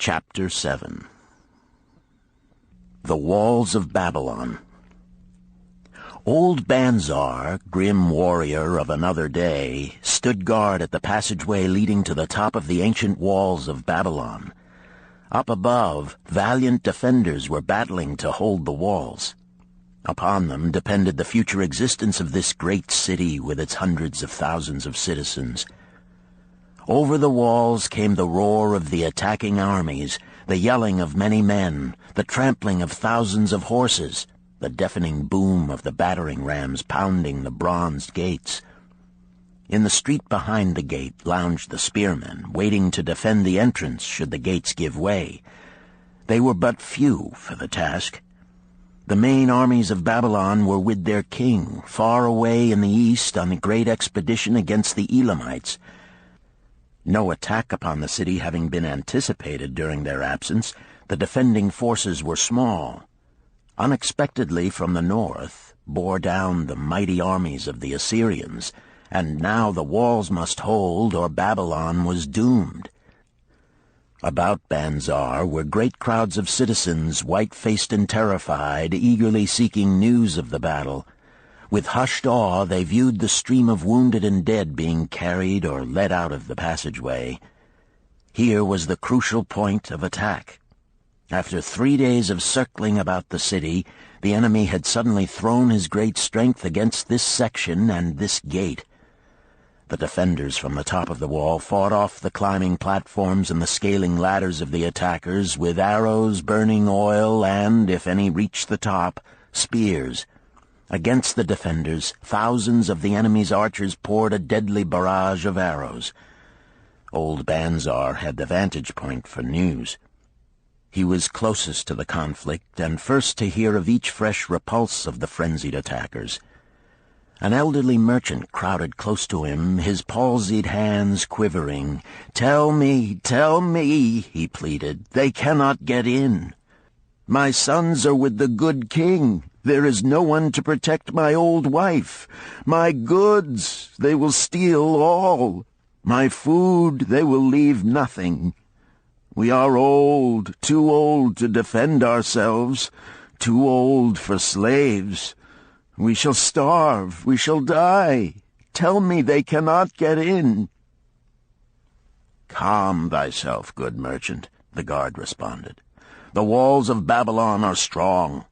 Chapter 7. The Walls of Babylon. Old Banzar, grim warrior of another day, stood guard at the passageway leading to the top of the ancient walls of Babylon. Up above, valiant defenders were battling to hold the walls. Upon them depended the future existence of this great city with its hundreds of thousands of citizens. Over the walls came the roar of the attacking armies, the yelling of many men, the trampling of thousands of horses, the deafening boom of the battering rams pounding the bronzed gates. In the street behind the gate lounged the spearmen, waiting to defend the entrance should the gates give way. They were but few for the task. The main armies of Babylon were with their king, far away in the east on a great expedition against the Elamites. No attack upon the city having been anticipated during their absence, the defending forces were small. Unexpectedly from the north bore down the mighty armies of the Assyrians, and now the walls must hold or Babylon was doomed. About Banzar were great crowds of citizens, white-faced and terrified, eagerly seeking news of the battle. With hushed awe they viewed the stream of wounded and dead being carried or led out of the passageway. Here was the crucial point of attack. After 3 days of circling about the city, the enemy had suddenly thrown his great strength against this section and this gate. The defenders from the top of the wall fought off the climbing platforms and the scaling ladders of the attackers with arrows, burning oil, and, if any reached the top, spears. Against the defenders, thousands of the enemy's archers poured a deadly barrage of arrows. Old Banzar had the vantage point for news. He was closest to the conflict and first to hear of each fresh repulse of the frenzied attackers. An elderly merchant crowded close to him, his palsied hands quivering. "Tell me, he pleaded. "They cannot get in. My sons are with the good king. There is no one to protect my old wife. My goods, they will steal all. My food, they will leave nothing. We are old, too old to defend ourselves, too old for slaves. We shall starve, we shall die. Tell me they cannot get in." "Calm thyself, good merchant," the guard responded. "The walls of Babylon are strong.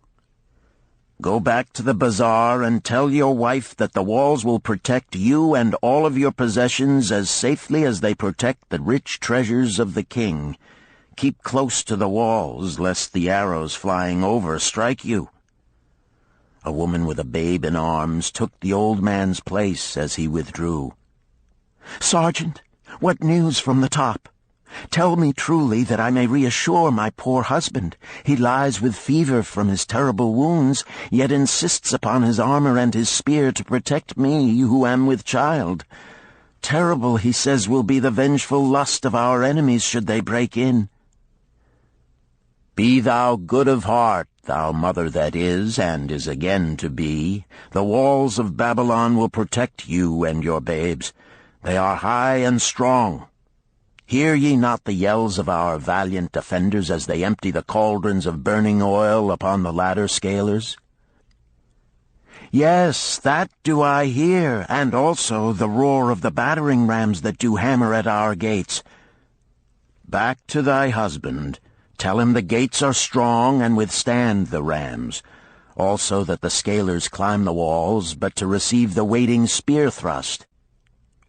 Go back to the bazaar and tell your wife that the walls will protect you and all of your possessions as safely as they protect the rich treasures of the king. Keep close to the walls, lest the arrows flying over strike you." A woman with a babe in arms took the old man's place as he withdrew. "Sergeant, what news from the top? Tell me truly that I may reassure my poor husband. He lies with fever from his terrible wounds, yet insists upon his armor and his spear to protect me who am with child. Terrible, he says, will be the vengeful lust of our enemies should they break in." "Be thou good of heart, thou mother that is and is again to be. The walls of Babylon will protect you and your babes. They are high and strong. Hear ye not the yells of our valiant defenders as they empty the cauldrons of burning oil upon the ladder scalers?" "Yes, that do I hear, and also the roar of the battering rams that do hammer at our gates." "Back to thy husband. Tell him the gates are strong and withstand the rams. Also that the scalers climb the walls, but to receive the waiting spear thrust.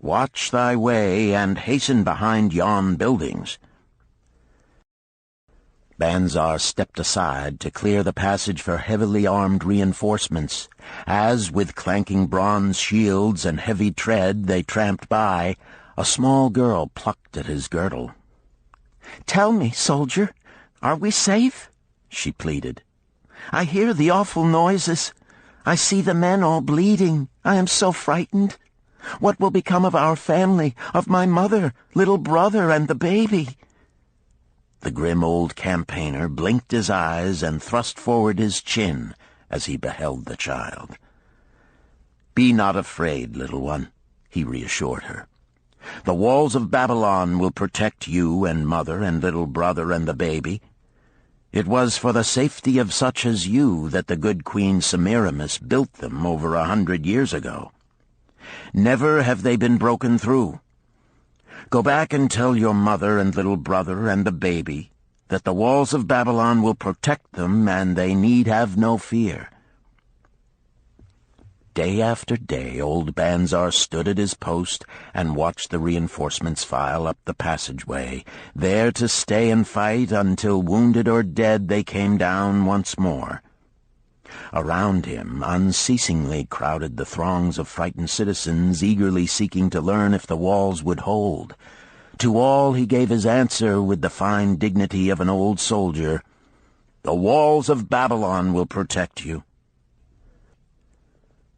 Watch thy way, and hasten behind yon buildings." Banzar stepped aside to clear the passage for heavily armed reinforcements, as, with clanking bronze shields and heavy tread they tramped by, a small girl plucked at his girdle. "Tell me, soldier, are we safe?" she pleaded. "I hear the awful noises. I see the men all bleeding. I am so frightened. What will become of our family, of my mother, little brother, and the baby?" The grim old campaigner blinked his eyes and thrust forward his chin as he beheld the child. "Be not afraid, little one," he reassured her. The walls of Babylon will protect you and mother and little brother and the baby. It was for the safety of such as you that the good Queen Semiramis built them over 100 years ago. Never have they been broken through. Go back and tell your mother and little brother and the baby that the walls of Babylon will protect them, and they need have no fear." Day after day old Banzar stood at his post and watched the reinforcements file up the passageway, there to stay and fight until, wounded or dead, they came down once more. Around him unceasingly crowded the throngs of frightened citizens, eagerly seeking to learn if the walls would hold. To all he gave his answer with the fine dignity of an old soldier: "The walls of Babylon will protect you."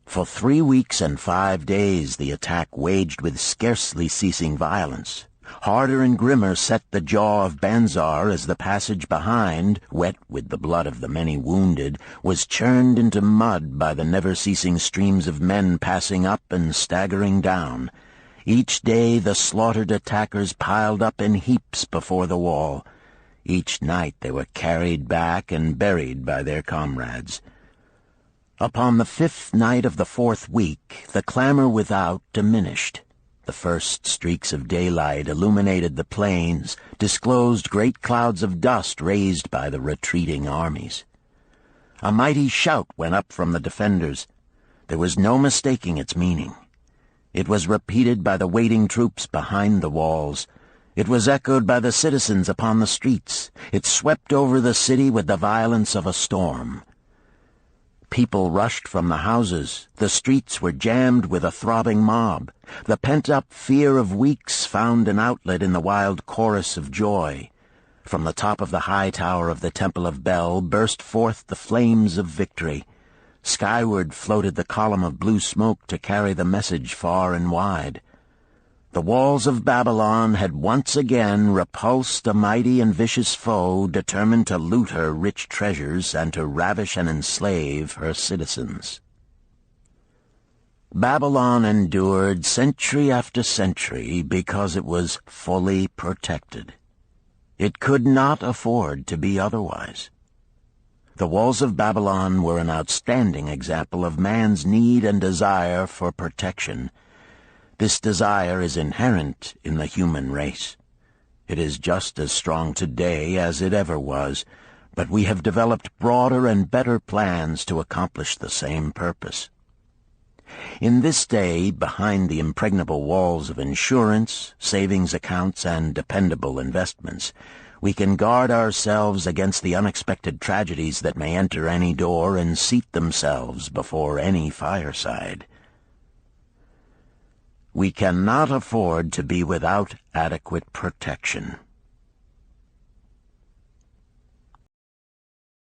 For 3 weeks and 5 days the attack waged with scarcely ceasing violence. Harder and grimmer set the jaw of Banzar as the passage behind, wet with the blood of the many wounded, was churned into mud by the never-ceasing streams of men passing up and staggering down. Each day the slaughtered attackers piled up in heaps before the wall. Each night they were carried back and buried by their comrades. Upon the 5th night of the 4th week, the clamor without diminished. The first streaks of daylight illuminated the plains, disclosed great clouds of dust raised by the retreating armies. A mighty shout went up from the defenders. There was no mistaking its meaning. It was repeated by the waiting troops behind the walls. It was echoed by the citizens upon the streets. It swept over the city with the violence of a storm. People rushed from the houses. The streets were jammed with a throbbing mob. The pent-up fear of weeks found an outlet in the wild chorus of joy. From the top of the high tower of the Temple of Bel burst forth the flames of victory. Skyward floated the column of blue smoke to carry the message far and wide. The walls of Babylon had once again repulsed a mighty and vicious foe, determined to loot her rich treasures and to ravish and enslave her citizens. Babylon endured century after century because it was fully protected. It could not afford to be otherwise. The walls of Babylon were an outstanding example of man's need and desire for protection. This desire is inherent in the human race. It is just as strong today as it ever was, but we have developed broader and better plans to accomplish the same purpose. In this day, behind the impregnable walls of insurance, savings accounts, and dependable investments, we can guard ourselves against the unexpected tragedies that may enter any door and seat themselves before any fireside. We cannot afford to be without adequate protection.